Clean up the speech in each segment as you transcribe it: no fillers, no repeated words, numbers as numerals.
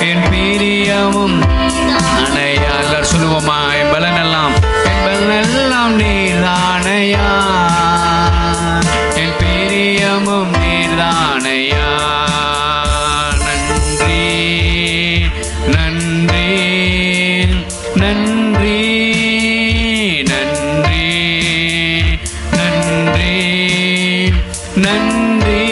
என் பிரியமும் அணையா. எல்லாரும் சொல்லுவோமா? என் பலனெல்லாம் நீர்தானையா, என் பிரியமும் நீர்தானையா. நன்றி நன்றி நன்றி நன்றி நன்றி நன்றி.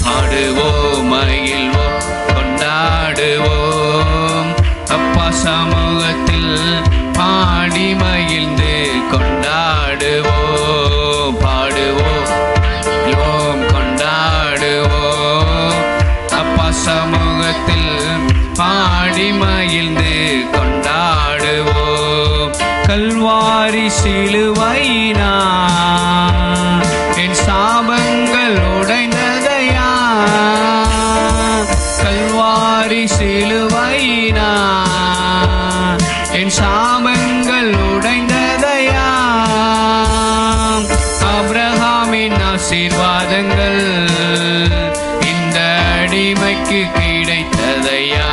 பாடுவோம் மகிழ்வோம் கொண்டாடுவோம், அப்பா சமூகத்தில் பாடி மகிழ்ந்து கொண்டாடுவோம். பாடுவோம் மகிழ்வோம் கொண்டாடுவோம், அப்பா சமூகத்தில் பாடி மகிழ்ந்து கொண்டாடுவோம். கல்வாரி சிலுவையினா என் சாபங்கள் உடைந்ததையா, கல்வாரி சிலுவையினா என் சாபங்கள் உடைந்ததையா. ஆபிரகாமின் ஆசீர்வாதங்கள் இந்த அடிமைக்கு கிடைத்ததையா,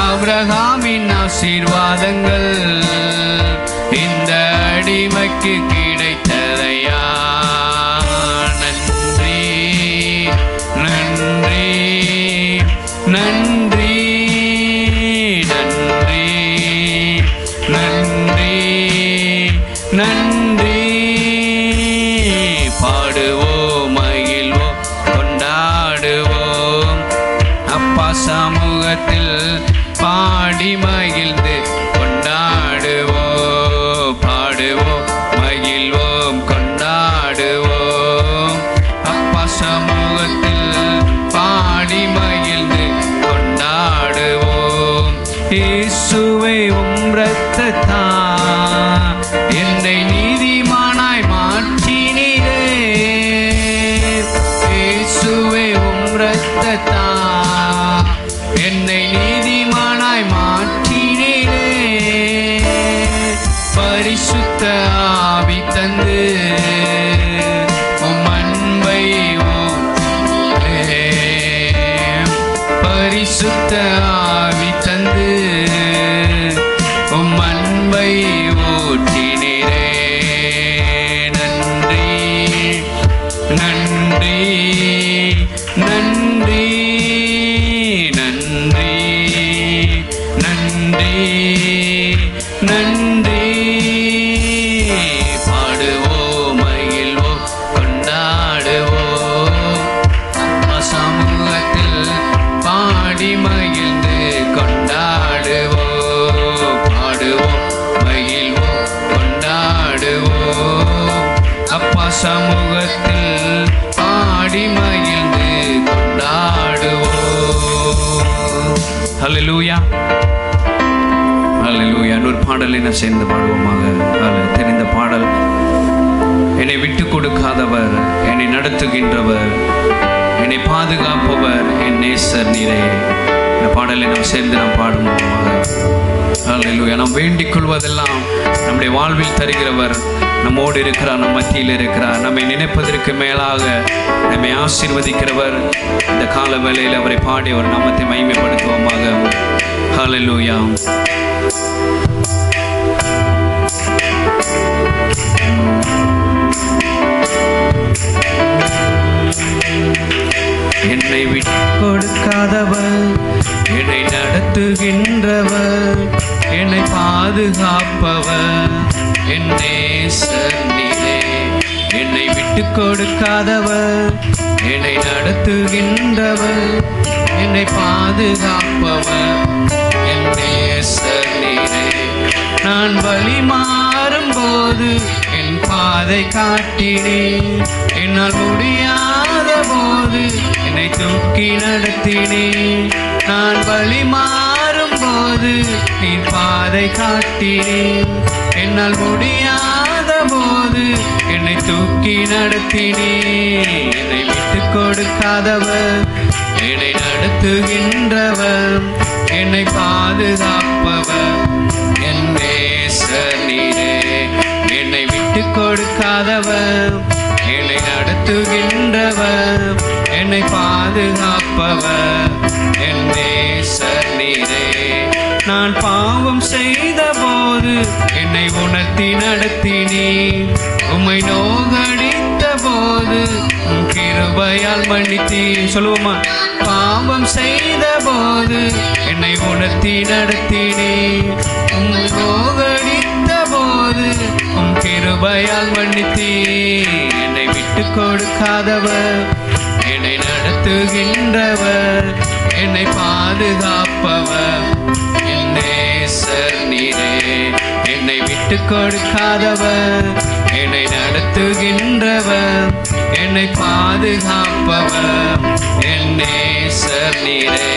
ஆபிரகாமின் ஆசீர்வாதங்கள் இந்த அடிமைக்கு கிடைத்ததையா. நன்றி நன்றி நன்றி நன்றி நன்றி நன்றி. பாடுவோம் மகிழ்வோம் கொண்டாடுவோம், அப்பா சமூகத்தில் பாடி மகிழ்ந்து கொண்டாடுவோம். பாடுவோம் மகிழ்வோம் கொண்டாடுவோம், அப்பா சமூகத்தில் பாடி மகிழ்ந்து கொண்டாடுவோம். இயேசுவே உம் இரத்தத்தால் என்னை நீதிமானாய் மாற்றினீரே, இயேசுவே உம் இரத்தத்தால் என்னை நீதிமானாய் மாற்றினீரே. பரிசுத்த ஆவி தந்து உம் அன்பை ஊற்றே, பரிசுத்த ஆவி தந்து உம் அன்பை ஊற்றினீரே. நன்றி நன்றி நன்றி நன்றி நன்றி நன்றி. பாடுவோம் மகிழ்வோம் கொண்டாடுவோம், சமூகத்தில் பாடி மகிழ்ந்து கொண்டாடுவோம். பாடுவோம் மகிழ்வோம் கொண்டாடுவோம், அப்பா சமூகத்தில் பாடி மகிழ்ந்து கொண்டாடுவோம். ஹல்லேலூயா ஹல்லேலூயா. இன்னொரு பாடலை நான் சேர்ந்து பாடுவோமாக. தெரிந்த பாடல். என்னை விட்டு கொடுக்காதவர், என்னை நடத்துகின்றவர், என்னை பாதுகாப்பவர் என் நேசர் நீரே. இந்த பாடலை நாம் சேர்ந்து நாம் பாடுவோமாக. ஹல்லேலூயா. நாம் வேண்டிக் கொள்வதெல்லாம் நம்முடைய வாழ்வில் தருகிறவர் நம்மோடு இருக்கிறார், நம் மத்தியில் இருக்கிறார். நம்மை நினைப்பதற்கு மேலாக நம்மை ஆசீர்வதிக்கிறவர். இந்த கால வேளையில் அவரை பாடி அவர் நாமத்தை மகிமைப்படுத்துவோமாக. ஹல்லேலூயா. என்னை விட்டு கொடுக்காதவர், என்னை நடத்துகின்றவர், என்னை பாதுகாப்பவர் என் நேசர் நீரே. என்னை விட்டு கொடுக்காதவர், என்னை நடத்துகின்றவர், என்னை பாதுகாப்பவர் என் நேசர் நீரே. நான் வழி மாறும் போது என் பாதை காட்டினே, என்னால் முடியாத போது என்னை தூக்கி நடத்தினே. நான் வழி மாறும் போது நீ பாதை காட்டினே, என்னால் முடியாத போது என்னை தூக்கி நடத்தினே. என்னை விட்டு கொடுக்காதவர், என்னை நடத்துகின்றவர், என்னை பாதுகாப்பவர் என் நேசர் நீரே. என்னை விட்டு கொடுக்காதவர், என்னை நடத்துகின்றவர், என்னை பாதுகாப்பவர் காப்பவர் என் நேசர் நீரே. நான் பாவம் செய்த போது என்னை உணர்த்தி நடத்தினீர். உம்மை நோகடித்த போது உம் கிருபையால் மன்னித்தீர். சொல்லுவோமா? பாவம் செய்த போது என்னை உணர்த்தி நடத்தினீர். உம்மை நோகடித்த போது உம் கிருபையால் மன்னித்தீர். என்னை விட்டு கொடுக்காதவர், என்னை நடத்துகின்றவர், என்னை பாதுகாப்பவர் என் நேசர் நீரே. என்னை விட்டு கொடுக்காதவர், என்னை நடத்துகின்றவர், என்னை பாதுகாப்பவர் என் நேசர் நீரே.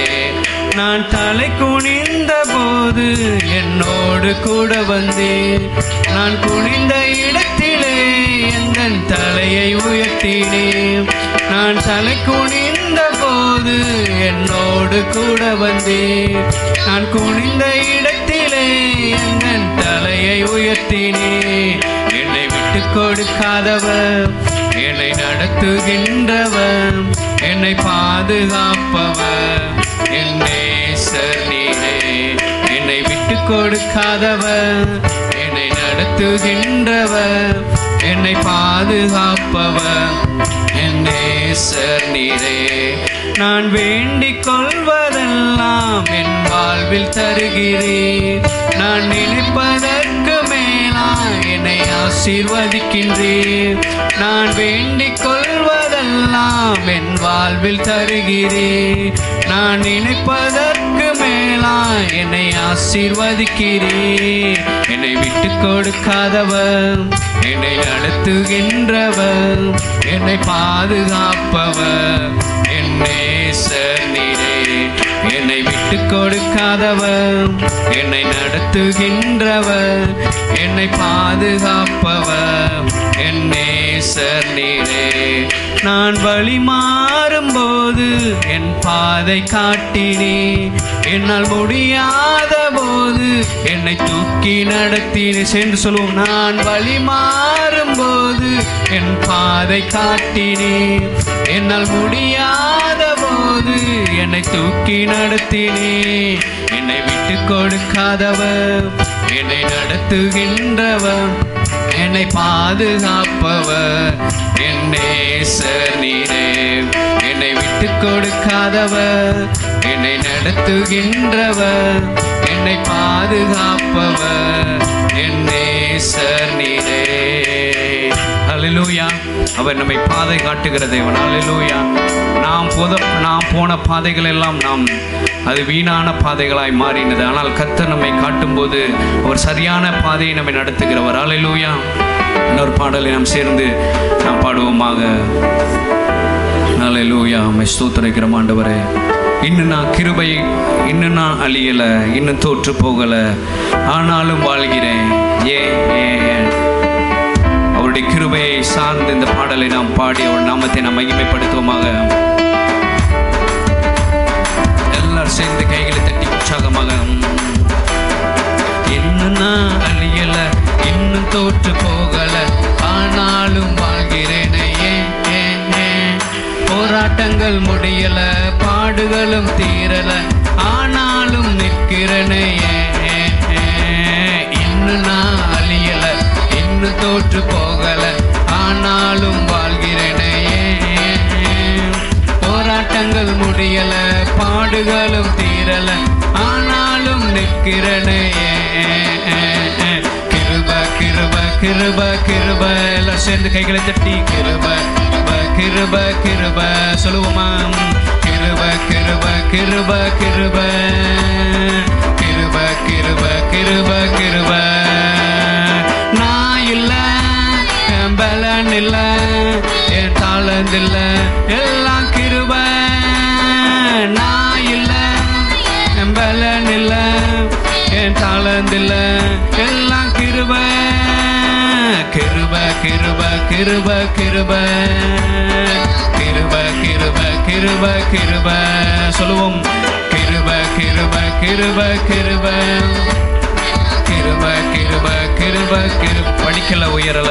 நான் தலை குனிந்த போது என்னோடு கூட வந்தீர். நான் குனிந்த இடத்திலே எந்தன் தலையை உயர்த்தினீர். நான் தலை குனிந்த போது என்னோடு கூட வந்தீர். நான் குனிந்த இடத்திலே எந்தன் தலையை உயர்த்தினீர். என்னை விட்டு கொடுக்காதவர், என்னை நடத்துகின்றவர், என்னை பாதுகாப்பவர் என் நேசர் நீரே. என்னை விட்டு கொடுக்காதவர், என்னை நடத்துகின்றவர், என்னை பாதுகாப்பவர் என் நேசர் நீரே. நான் வேண்டிக் கொள்வதெல்லாம் என் வாழ்வில் தருகிறீர். நான் நினைப்பதற்கு மேலாய் என்னை ஆசீர்வதிக்கின்றீர். நான் வேண்டிக் கொள்வதெல்லாம் என் வாழ்வில் தருகிறீர். நான் நினைப்பதற்கு மேலாய் என்னை ஆசீர்வதிக்கிறீர். என்னை விட்டு கொடுக்காதவர், என்னை நடத்துகின்றவர், என்னை பாதுகாப்பவர் என் நேசர் நீரே. என்னை விட்டு கொடுக்காதவர், என்னை நடத்துகின்றவர், என்னை பாதுகாப்பவர் என் நேசர் நீரே. நான் வழி மாறும்போது என் பாதை காட்டினீர். என்னால் முடியாத போது என்னை தூக்கி நடத்தினீர். சென்று சொல்லுவோம். நான் வழி மாறும்போது என் பாதை காட்டினீர். என்னால் முடியாத போது என்னை தூக்கி நடத்தினீர். என்னை விட்டு கொடுக்காதவர், என்னை நடத்துகின்றவர், என்னை பாதுகாப்பவர் என் நேசர் நீரே. என்னை விட்டு கொடுக்காதவர், என்னை நடத்துகின்றவர், என்னை பாதுகாப்பவர் என் நேசர் நீரே. ஹல்லேலூயா. அவர் நம்மை பாதை காட்டுகிற தேவன். ஹல்லேலூயா. நாம் போன பாதைகள் எல்லாம் அது வீணான பாதைகளாய் மாறினது. ஆனால் கர்த்தர் நம்மை காட்டும்போது அவர் சரியான பாதையை நம்மை நடத்துகிறவர். ஹல்லேலூயா. இன்னொரு பாடலை நாம் சேர்ந்து நாம் பாடுவோமாக. ஹல்லேலூயா. உம்மை ஸ்தோத்திரிக்கிறோம் ஆண்டவரே. இன்னும் நான் கிருபை, இன்னும் நான் அழியல, இன்னும் தோற்று போகல, ஆனாலும் வாழ்கிறேன். ஏன் அவருடைய கிருபையை சார்ந்து இந்த பாடலை நாம் பாடி அவர் நாமத்தை நாம் மகிமைப்படுத்துவோமாக. எல்லாரும் சேர்ந்து கைகளை தட்டி உற்சாகமாக. இன்னும் நான் அழியல, இன்னும் தோற்று போகல, ஆனாலும் வாழ்கிறேனே. போராட்டங்கள் முடியல, பாடுகளும் தீரல, ஆனாலும் நிற்கிறேனே. இன்னும் நான் அழியல, இன்னும் தோற்று போகல, ஆனாலும் வாழ்கிறேனே. போராட்டங்கள் முடியல, பாடுகளும் தீரல, ஆனாலும் நிற்கிறேனே. கிருப கிருப கிருப கிருப. எல்லாம் சேர்ந்து கைகளை தட்டி கிருப கிருப கிருப சொல்லுவோமா? கிருப கிருப கிருப கிருப கிருப கிருப கிருப கிருப. நான் இல்ல, என் பலன் இல்ல, என் தாளந்து இல்ல, எல்லாம் கிருப. நான் இல்ல, என் பலன் இல்ல, என் தாளந்து இல்ல, எல்லாம் கிருப. கிருப கிருப கிருப கிருப கிருப கிருப கிருப கிருப சொல்லுவோம். கிருப கிருப கிருப கிருப கிருப கிருப கிருப கிருப. படிக்கல உயரல,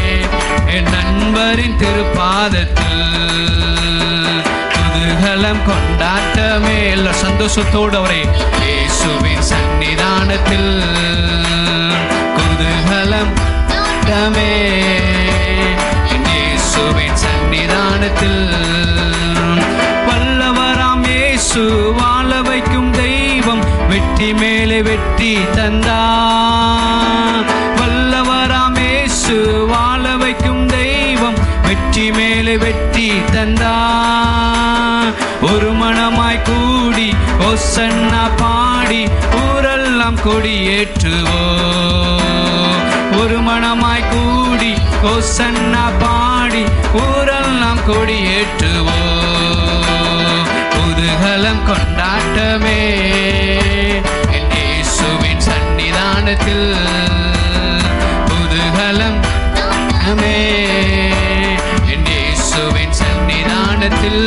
பாதத்தில் குதூகலம் கொண்டாட்டமே. எல்லா சந்தோஷத்தோடு அவரை இயேசுவின் சன்னிதானத்தில் குதூகலம் கொண்டாட்டமே. இயேசுவின் சன்னிதானத்தில் வல்லவராம் இயேசு வாழ வைக்கும் தெய்வம் வெற்றி மேலே வெற்றி தந்தார். வல்லவராம் இயேசு வாழ வைக்கும் தெய்வம் வெற்றி மேலே வெற்றி தந்தார். ஒரு மனமாய் கூடி ஓசன்னா பாடி ஊரெல்லாம் கொடியேற்றுவோம். ஒரு மனமாய் கூடி ஓசன்னா பாடி ஊரெல்லாம் கொடியேற்றுவோம். குதூகலம் கொண்டாட்டமே இயேசுவின் சன்னிதானத்தில் குதூகலம் இயேசுவின் சன்னிதானத்தில்.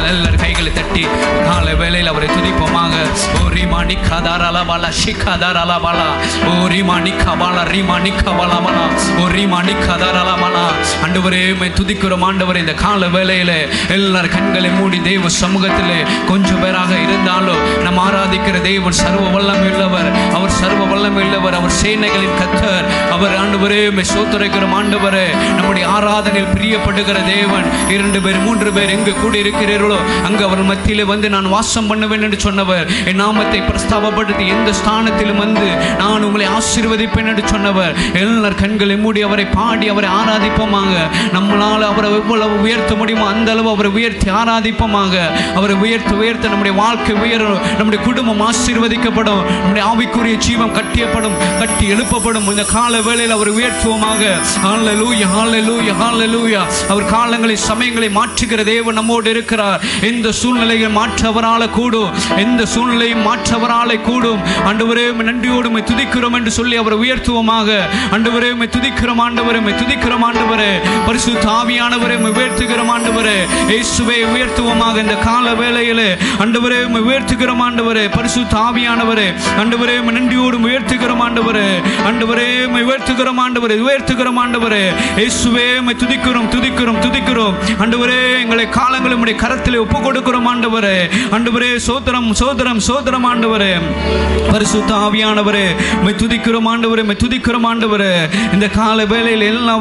எல்லாரும் கைகளை தட்டி காலை வேளையில் அவரை துதிப்போமாக. ஓரி மாணி கதாரலபாலா ஷிகதாரலபாலா ஓரி மாணி கபாலா ரிமாணி கபாலபாலா ஓரி மாணி கதாரலபாலா. ஆண்டவரே உம்மை துதிக்கிறோம் ஆண்டவரே. இந்த கால வேளையில எல்லாரும் கண்களை மூடி தெய்வ சமூகத்திலே கொஞ்சம் பேராக இருந்தாலும் நாம் ஆராதிக்கிற தேவன் சர்வ வல்லமை உள்ளவர். அவர் சர்வ வல்லமை உள்ளவர். அவர் சேனைகளின் கர்த்தர். அவர் ஆண்டவரே உம்மை ஸ்தோத்திரிக்கிறோம் ஆண்டவரே. நம்முடைய ஆராதனையில் பிரியப்படுகிற தேவன். 2 பேர் 3 பேர் எங்கு கூடி இருக்கிறீர்களோ அங்கு அவர் மத்தியிலே வந்து நான் வாசம் பண்ணுவேன் என்று சொன்னவர். என் நாமத்தை பிரஸ்தாபப்படுத்தி எந்த ஸ்தானத்திலும் வந்து நான் உங்களை ஆசீர்வதிப்பேன் என்று சொன்னவர். எல்லார் கண்களை மூடி அவரை பாடி அவரை ஆராதிப்போமாக. நம்மளால் அவரை எவ்வளவு உயர்த்த முடியுமோ அந்த அளவு அவரை உயர்த்தி ஆராதிப்போமாக. அவரை உயர்த்த நம்முடைய வாழ்க்கை உயரும். நம்முடைய குடும்பம் ஆசீர்வதிக்கப்படும். நம்முடைய ஆவிக்குரிய ஜீவம் கட்டி எழுப்பப்படும். இந்த கால வேளையில் அவரை உயர்த்துவோமாக. ஹல்லேலூயா ஹல்லேலூயா ஹல்லேலூயா. அவர் காலங்களை சமயங்களை மாற்றுகிற தேவன் நம்மோடு இருக்கிறார். எந்த சூழ்நிலையை மாற்றவரால கூடும். எந்த சூழ்நிலையும் மாற்றவராலே கூடும். ஆண்டவரே நன்றியோடு உம்மை துதிக்கிறோம் என்று சொல்லி அவரை உயர்த்துவோமாக. ஆண்டவரே உம்மை துதிக்கிறோம் ஆண்டவரே. உம்மை துதிக்கிறோம் ஆண்டவரே. பரிசுத்த ஆவியானவரே உம்மை உயர்த்துகிறோம் ஆண்டவரே. இயேசுவை உயர்த்துவோமாக. இந்த கால வேளையிலே ஆண்டவரே உம்மை உயர்த்துகிறோம் ஆண்டவரே. பரிசுத்த ஆவியானவரே ஆண்டவரே உம்மை நன்றியோடு உயர்த்துகிறோம் ஆண்டவரே. ஆண்டவரே உம்மை உயர்த்துகிறோம் ஆண்டவரே. உயர்த்துகிறோம் ஆண்டவரே. இயேசுவே உம்மை துதிக்கிறோம் துதிக்கிறோம் துதிக்கிறோம் ஆண்டவரே. எங்களை காலங்களை உம்முடைய கரத்திலே ஒப்புக் கொடுக்கிறோம் ஆண்டவரே. ஆண்டவரே சோதரம் சோதரம் சோதரம் ஆண்டவரே. பரிசுத்த ஆவியானவரே உம்மை துதிக்கிறோம் ஆண்டவரே. உம்மை துதிக்கிறோம் ஆண்டவரே. இந்த கால வேளையில் எல்லா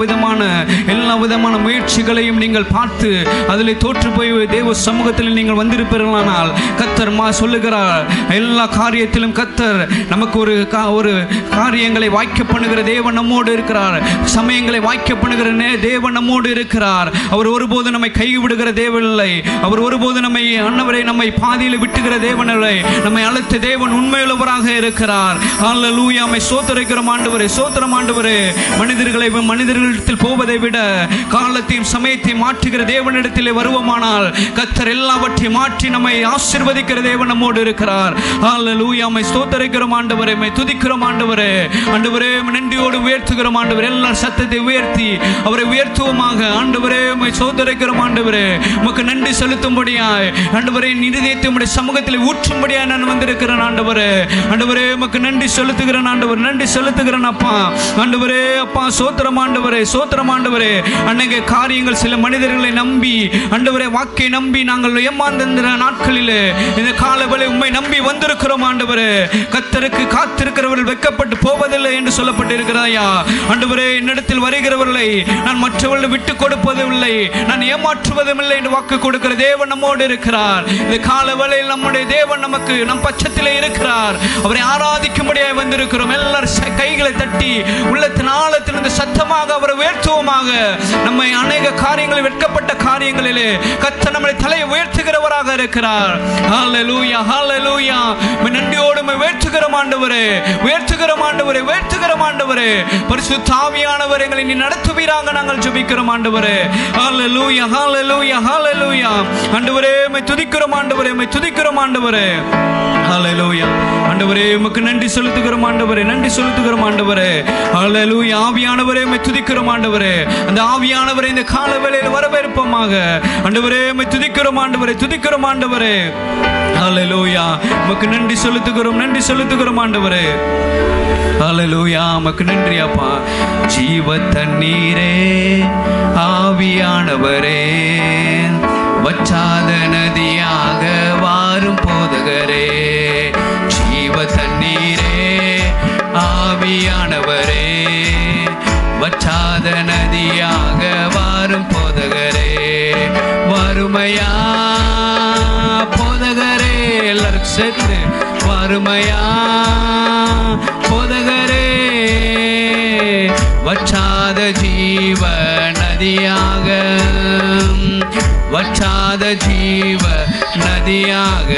விதமான முயற்சிகளையும் நீங்கள் பார்த்து அதில் தோற்று போய் தேவ சமூகத்தில் நீங்கள் வந்திருப்பீர்களானால் கர்த்தர் சொல்லுகிறார் எல்லா காரியத்திலும் கர்த்தர் நமக்கு ஒரு காரியங்களை வாய்க்க பண்ணுகிற தேவன் நம்மோடு இருக்கிறார். சமயங்களை வாய்க்க பண்ணுகிற தேவன் நம்மோடு இருக்கிறார். அவர் ஒருபோது நம்மை கைவிடுகிற தேவன் இல்லை. அவர் ஒருபோது நம்மை பாதியில் விட்டுகிற தேவன் இல்லை. நம்மை அழைத்த தேவன் உண்மையுள்ளவராக இருக்கிறார். ஹல்லேலூயா. நம்மை ஸ்தோத்திரிக்கிறோம் ஆண்டவரே. ஸ்தோத்திரம் ஆண்டவரே. மனிதர்களிடத்தில் போவதை விட காலத்தையும் சமயத்தையும் மாற்றுகிற தேவனிடத்திலே வருவோமானால் கர்த்தர் எல்லாவற்றையும் மாற்றி நம்மை ஆசீர்வதிக்கிற தேவன் நம்மோடு இருக்கிறார். ஹல்லேலூயா. நம்மை ஸ்தோத்திரிக்கிறோம் ஆண்டவரே. நம்மை துதிக்கிறோம் ஆண்டவரே. ஆண்டவரே நன்றியோடு உயர்த்துகிறோம் ஆண்டவரே. எல்லா சத்தத்தை உயர்த்தி அவரை உயர்த்துவோமாக. ஆண்டவரே நம்மை ஸ்தோத்திரிக்கிறோம் ஆண்டவரே. உமக்கு நன்றி செலுத்தும்படியாய் ஆண்டவரே இருதயத்தை உம்முடைய சமூகத்தில் ஊற்றும்படியாய் நான் வந்திருக்கிறேன் ஆண்டவரே. ஆண்டவரே உமக்கு நன்றி செலுத்துகிறேன் ஆண்டவர். நன்றி செலுத்துகிறேன் அப்பா. ஆண்டவரே அப்பா சோத்திரம் ஆண்டவரே. சோத்திரம் ஆண்டவரே. அநேக காரியங்கள் சில மனிதர்களை நம்பி ஆண்டவரே வாக்கை நம்பி நாங்கள் ஏமாந்த நாட்களிலே இந்த காலவெளி உம்மை நம்பி வந்திருக்கிறோம் ஆண்டவரே. கர்த்தருக்கு காத்திருக்கிறவர்கள் வெட்கப்பட்டு போவதில்லை என்று சொல்லப்பட்டு இருக்கிறாயா ஆண்டவரே. என்னிடத்தில் வருகிறவர்களை நான் மற்றவர்கள் விட்டு கொடுப்பதும் இல்லை, நான் ஏமாற்றுவதும் இல்லை என்று வாக்கு கொடுக்கிற தேவன் நம்மோடு இருக்கிறார். இந்த காலவெளியில் நம்முடைய தேவன் நம் பட்சத்திலே இருக்கிறார். அவரை ஆராதிக்கும்படியாய் வந்திருக்கிறோம். எல்லாரும் கைகளை தட்டி உள்ளத்தின் ஆழத்திலிருந்து சத்தமாக அவரை உயர்த்துவோமாக. நம்மை அநேக காரியங்களில் வெட்கப்பட்ட காரியங்களிலே கர்த்தர் நம்மை தலையை உயர்த்துகிறவராக இருக்கிறார். ஹல்லேலூயா ஹல்லேலூயா. நன்றியோடு உயர்த்துகிறோம் ஆண்டவரே. உயர்த்துகிறோம் ஆண்டவரே. உயர்த்துகிறோம் ஆண்டவரே. பரிசுத்த ஆவியானவர் எங்களை நீ நடத்துவீராக நாங்கள் ஜெபிக்கிறோம் ஆண்டவரே. ஹல்லேலூயா ஹல்லேலூயா ஹல்லேலூயா. ஆண்டவரே உம்மை துதிக்கிறோம் ஆண்டவரே. உம்மை துதிக்கிறோம் ஆண்டவரே. ஹல்லேலூயா. ஆண்டவரே உமக்கு நன்றி செலுத்துகிறோம் ஆண்டவரே. நன்றி செலுத்துகிறோம் ஆண்டவரே. ஹல்லேலூயா. ஆவியானவரே உம்மை துதிக்கிறோம் ஆண்டவரே. அந்த ஆவியானவரை இந்த கால வேளையில் வரவேற்போமாக. ஆண்டவரே உம்மை துதிக்கிறோம் ஆண்டவரே. துதிக்கிறோம் ஆண்டவரே. ஹல்லேலூயா. உமக்கு நன்றி செலுத்துகிறோம். நன்றி செலுத்துகிறோம் ஸ்தோத்திரம் ஆண்டவரே. ஹல்லேலூயா. உமக்கு நன்றி அப்பா. ஜீவ தண்ணீரே ஆவியானவரே, வற்றாத நதியாக வாரும் போதகரே. ஜீவ தண்ணீரே ஆவியானவரே, வற்றாத நதியாக வாரும் போதகரே. வறுமையா போதகரே, எல்லாரும் சேர்த்து வறுமையா போதகரே, வற்றாத ஜீவ நதியாக, வற்றாத ஜீவ நதியாக,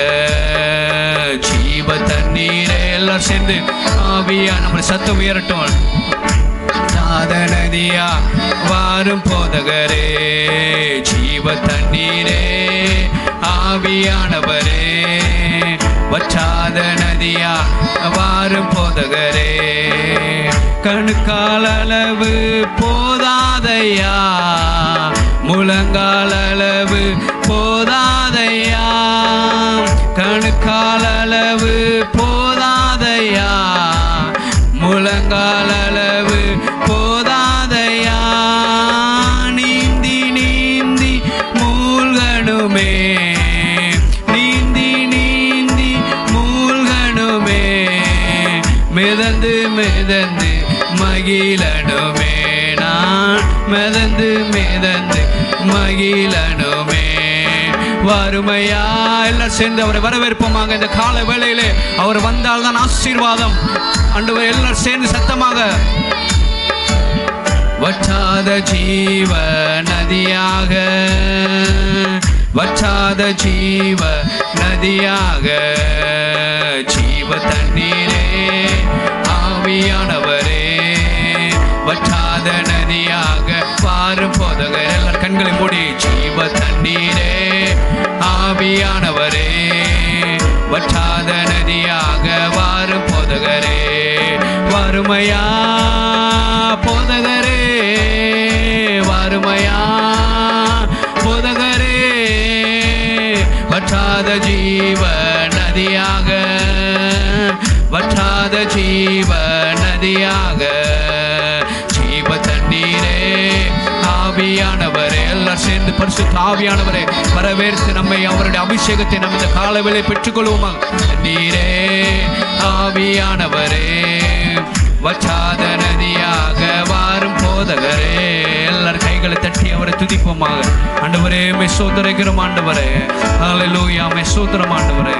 ஜீவ தண்ணீரே. எல்லாரும் சேர்ந்து ஆவியா நம்ம சத்தம் உயரட்டும். வற்றாத நதியா வாரும் போதகரே, ஜீவ தண்ணீரே ஆவியானவரே, வற்றாத நதியா வாரும் போதகரே. கணுக்கால் அளவு போதாதையா, முழங்கால் அளவு போதாதையா, கணுக்கால் அளவு போதாதையா, முழங்கால் அளவு போதாதையா. நீந்தி நீந்தி மூழ்கணுமே, நீந்தி நீந்தி மூழ்கணுமே, மிதந்து மிதந்து மகிழணுமே, நான் மிதந்து மிதந்து மகிழணுமே. வறுமையா எல்லாம் சேர்ந்து அவரை வரவேற்போமாக. இந்த கால வேளையிலே அவர் வந்தால் தான் ஆசீர்வாதம். ஆண்டவரே எல்லாரும் சேர்ந்து சத்தமாக. வற்றாத ஜீவ நதியாக, வற்றாத ஜீவ நதியாக, ஜீவ தண்ணீரே ஆவியானவரே, வற்றாத நதியாக வாரும் போதகரே. எல்லாரும் கண்களை மூடி. ஜீவ தண்ணீரே ஆவியானவரே, வற்றாத நதியாக வாரும் போதகரே. வறுமையா போதகரே, வறுமையா போதகரே, வற்றாத ஜீவ நதியாக, வற்றாத ஜீவ நதியாக, ஜீவ தண்ணீரே ஆவியானவரே. எல்லாம் சேர்ந்து பரிசுத்த ஆவியானவரே வரவேற்று நம்மை அவருடைய அபிஷேகத்தை நம்ம இந்த காலவேளை பெற்றுக்கொள்வோமா. நீரே ஆவியானவரே, வற்றாத நதியாக வாரும் போதகரே. எல்லாரும் கைகளை தட்டி அவரை துதிப்போமாக. ஆண்டவரே மெய் ஸ்தோத்திரிக்கிறோம் ஆண்டவரே. ஹல்லேலூயா மெய் ஸ்தோத்திரம் ஆண்டவரே.